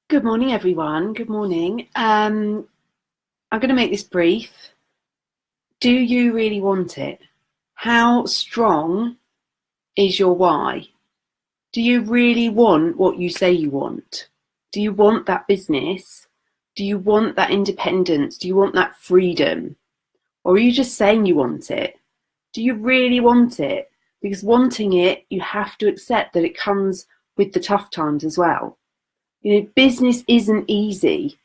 Good morning, everyone. Good morning. I'm going to make this brief. Do you really want it? How strong is your why? Do you really want what you say you want? Do you want that business? Do you want that independence? Do you want that freedom? Or are you just saying you want it? Do you really want it? Because wanting it, you have to accept that it comes with the tough times as well. Business isn't easy.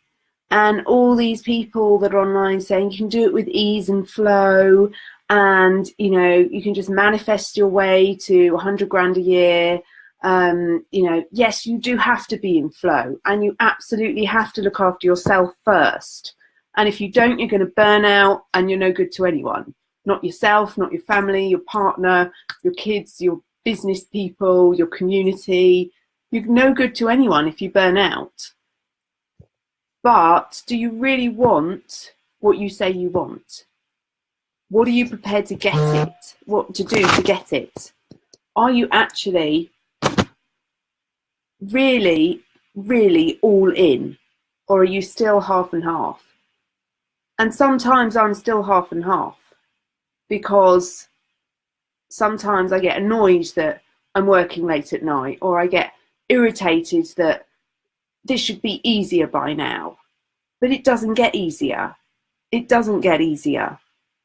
And all these people that are online saying you can do it with ease and flow, and you can just manifest your way to 100 grand a year. Yes, you do have to be in flow, and you absolutely have to look after yourself first. And if you don't, you're going to burn out, and you're no good to anyone. Not yourself, not your family, your partner, your kids, your business people, your community. You're no good to anyone if you burn out. But do you really want what you say you want? What are you prepared to get it? What to do to get it? Are you actually really, really all in? Or are you still half and half? And sometimes I'm still half and half, because sometimes I get annoyed that I'm working late at night, or I get irritated that this should be easier by now. But it doesn't get easier. It doesn't get easier.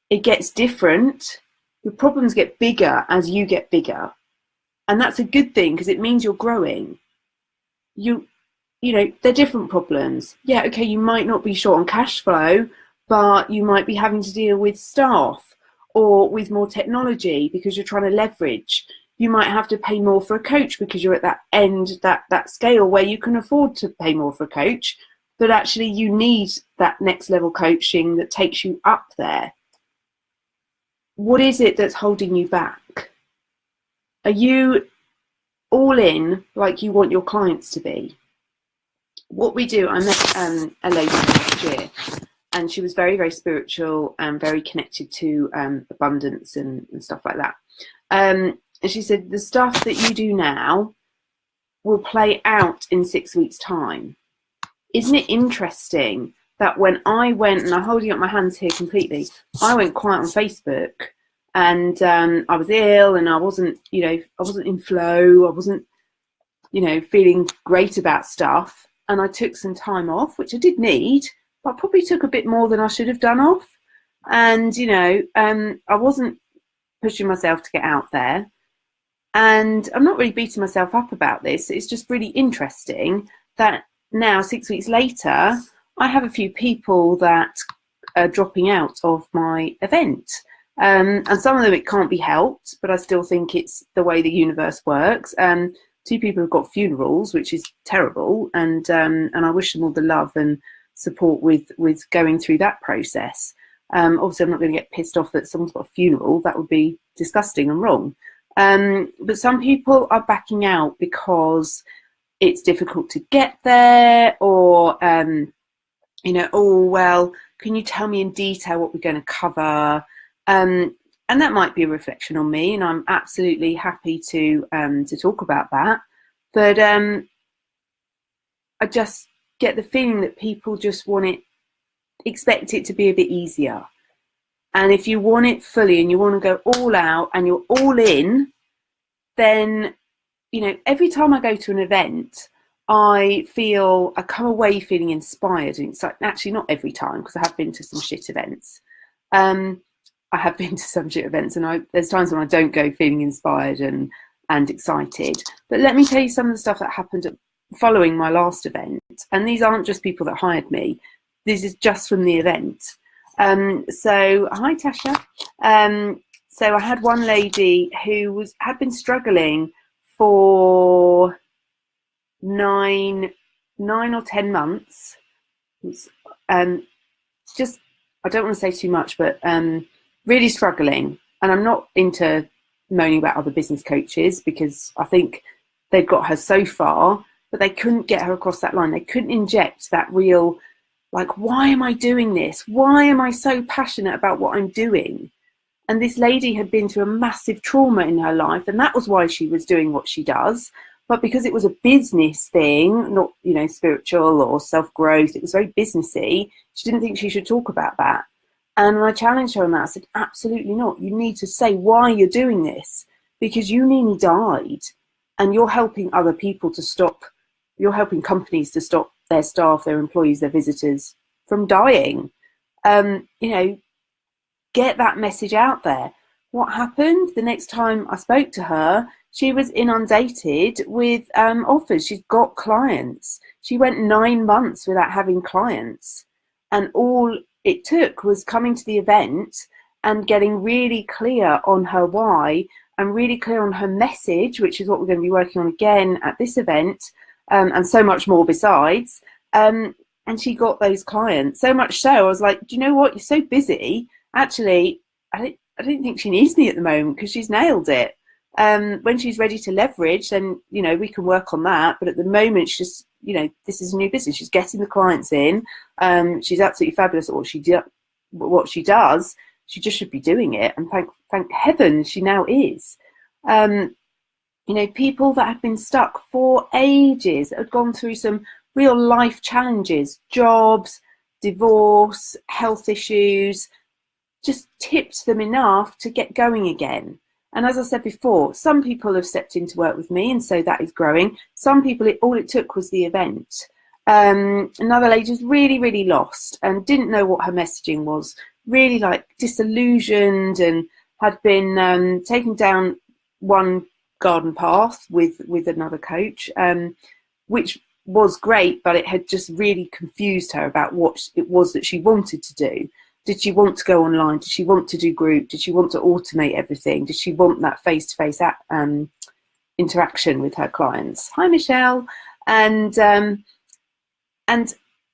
It gets different. Your problems get bigger as you get bigger. And that's a good thing, because it means you're growing. They're different problems. Yeah, okay, you might not be short on cash flow, but you might be having to deal with staff or with more technology because you're trying to leverage. You might have to pay more for a coach because you're at that end, that scale where you can afford to pay more for a coach, but actually you need that next level coaching that takes you up there. What is it that's holding you back? Are you all in like you want your clients to be? What we do, I met a lady last year, and she was very, very spiritual and very connected to abundance and stuff like that. And she said, the stuff that you do now will play out in 6 weeks' time. Isn't it interesting that when I went, and I'm holding up my hands here completely, I went quiet on Facebook, and I was ill, and I wasn't in flow. I wasn't, feeling great about stuff. And I took some time off, which I did need, but I probably took a bit more than I should have done off. And, I wasn't pushing myself to get out there. And I'm not really beating myself up about this. It's just really interesting that now, 6 weeks later, I have a few people that are dropping out of my event. And some of them it can't be helped, but I still think it's the way the universe works. Two people have got funerals, which is terrible, and I wish them all the love and support with going through that process. Obviously, I'm not going to get pissed off that someone's got a funeral. That would be disgusting and wrong. But some people are backing out because it's difficult to get there, or oh well, can you tell me in detail what we're going to cover? And that might be a reflection on me, and I'm absolutely happy to talk about that. But I just get the feeling that people just expect it to be a bit easier. And if you want it fully and you want to go all out and you're all in, then, every time I go to an event, I come away feeling inspired. And it's like, actually not every time, because I have been to some shit events. And there's times when I don't go feeling inspired and excited. But let me tell you some of the stuff that happened following my last event. And these aren't just people that hired me. This is just from the event. So hi, Tasha. So I had one lady who had been struggling for nine or 10 months. I don't want to say too much, but really struggling. And I'm not into moaning about other business coaches, because I think they've got her so far, but they couldn't get her across that line. They couldn't inject that real, like, why am I doing this? Why am I so passionate about what I'm doing? And this lady had been through a massive trauma in her life, and that was why she was doing what she does. But because it was a business thing, not, spiritual or self-growth, it was very businessy, she didn't think she should talk about that. And I challenged her on that. I said, absolutely not. You need to say why you're doing this, because you nearly died and you're helping other people you're helping companies to stop their staff, their employees, their visitors from dying. Get that message out there. What happened? The next time I spoke to her, she was inundated with offers. She's got clients. She went 9 months without having clients. And all it took was coming to the event and getting really clear on her why and really clear on her message, which is what we're going to be working on again at this event, and so much more besides. And she got those clients. So much so, I was like, do you know what? You're so busy. Actually, I don't think she needs me at the moment because she's nailed it. When she's ready to leverage, then, we can work on that. But at the moment, she's just, this is a new business. She's getting the clients in. She's absolutely fabulous at what she does. She just should be doing it. And thank heaven she now is. People that have been stuck for ages, that have gone through some real life challenges, jobs, divorce, health issues, just tipped them enough to get going again. And as I said before, some people have stepped into work with me, and so that is growing. Some people, all it took was the event. Another lady was really, really lost and didn't know what her messaging was, really disillusioned, and had been taken down one garden path with another coach, which was great, but it had just really confused her about what it was that she wanted to do. Did she want to go online? Did she want to do group? Did she want to automate everything? Did she want that face-to-face interaction with her clients? Hi, Michelle. And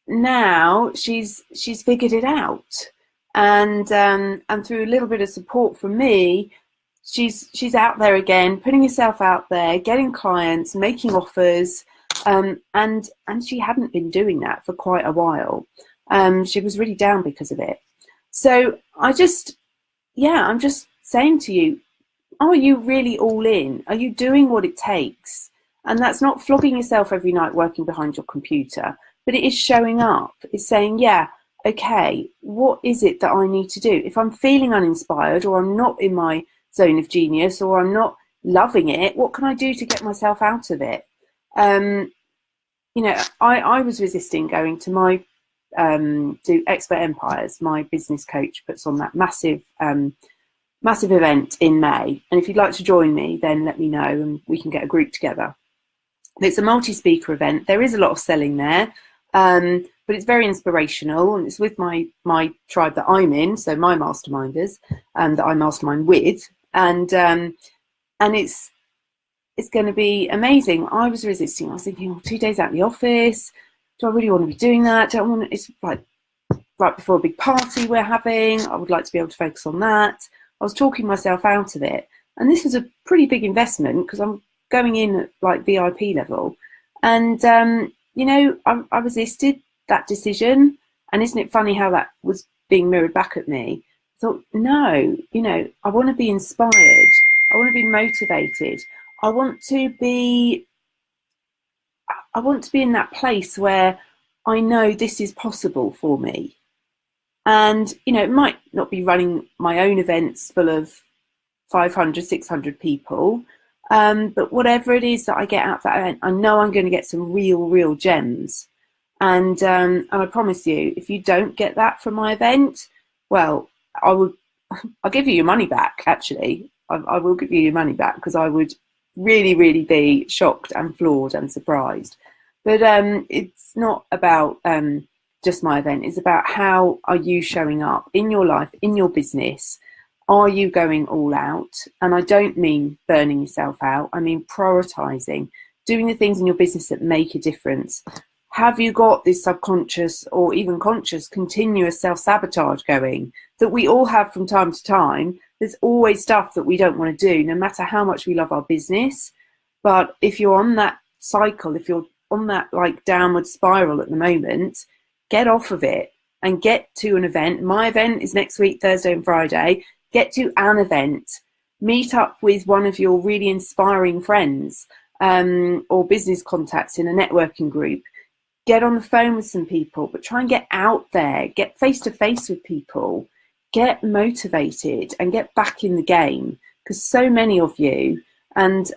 now she's figured it out. And through a little bit of support from me, she's out there again, putting herself out there, getting clients, making offers. And she hadn't been doing that for quite a while. She was really down because of it. So I'm just saying to you, are you really all in? Are you doing what it takes? And that's not flogging yourself every night working behind your computer, but it is showing up. It's saying, yeah, okay, what is it that I need to do? If I'm feeling uninspired, or I'm not in my zone of genius, or I'm not loving it, what can I do to get myself out of it? I was resisting going to my do Expert Empires. My business coach puts on that massive event in May, and if you'd like to join me, then let me know and we can get a group together. It's a multi-speaker event. There is a lot of selling there, but it's very inspirational, and it's with my tribe that I'm in, so my masterminders, that I mastermind with, and it's going to be amazing. I was resisting. I was thinking, 2 days out of the office. Do I really want to be doing that? It's like right before a big party we're having. I would like to be able to focus on that. I was talking myself out of it. And this was a pretty big investment because I'm going in at VIP level. And, I resisted that decision. And isn't it funny how that was being mirrored back at me? I thought, no, I want to be inspired. I want to be motivated. I want to be in that place where I know this is possible for me. And, it might not be running my own events full of 500, 600 people, but whatever it is that I get out of that event, I know I'm going to get some real gems. And I promise you, if you don't get that from my event, well, I'll give you your money back, actually. I will give you your money back, because I would really be shocked and floored and surprised. But it's not about just my event. It's about how are you showing up in your life, in your business. Are you going all out? And I don't mean burning yourself out. I mean prioritizing, doing the things in your business that make a difference. Have you got this subconscious or even conscious continuous self-sabotage going that we all have from time to time? There's always stuff that we don't want to do, no matter how much we love our business. But if you're on that cycle, if you're on that downward spiral at the moment, get off of it and get to an event. My event is next week, Thursday and Friday. Get to an event, meet up with one of your really inspiring friends, or business contacts in a networking group. Get on the phone with some people, but try and get out there, get face to face with people, get motivated and get back in the game, because so many of you and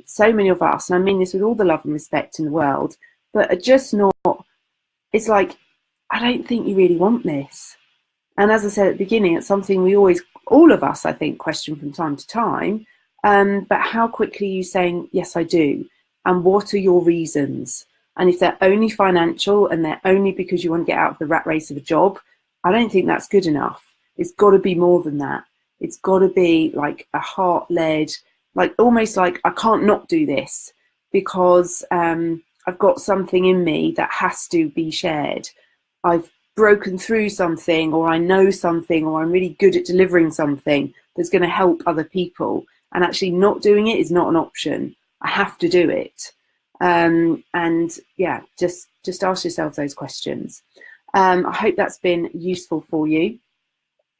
so many of us, and I mean this with all the love and respect in the world, but are just not, it's like, I don't think you really want this. And as I said at the beginning, it's something we always, all of us, I think, question from time to time. But how quickly are you saying, yes, I do? And what are your reasons? And if they're only financial and they're only because you want to get out of the rat race of a job, I don't think that's good enough. It's got to be more than that. It's got to be like a heart-led, like almost like I can't not do this because I've got something in me that has to be shared. I've broken through something, or I know something, or I'm really good at delivering something that's going to help other people. And actually not doing it is not an option. I have to do it. And yeah, just ask yourself those questions. I hope that's been useful for you.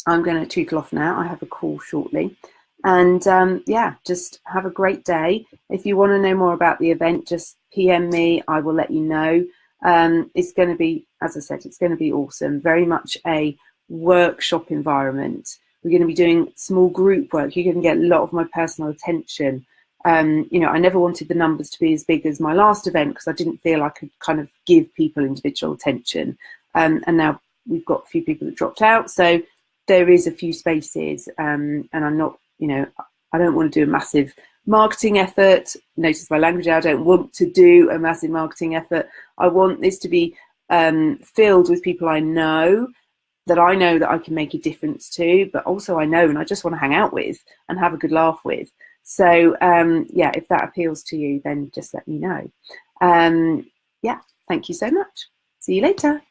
I'm going to tootle off now. I have a call shortly. And yeah, just have a great day. If you want to know more about the event, just PM me. I will let you know. It's going to be, as I said, it's going to be awesome. Very much a workshop environment. We're going to be doing small group work. You're going to get a lot of my personal attention. You know, I never wanted the numbers to be as big as my last event because I didn't feel I could kind of give people individual attention. And now we've got a few people that dropped out. So there is a few spaces, and I'm not, you know, I don't want to do a massive marketing effort. Notice my language, I don't want to do a massive marketing effort. I want this to be filled with people I know that I can make a difference to, but also I know and I just want to hang out with and have a good laugh with. So yeah, if that appeals to you, then just let me know. Yeah, thank you so much. See you later.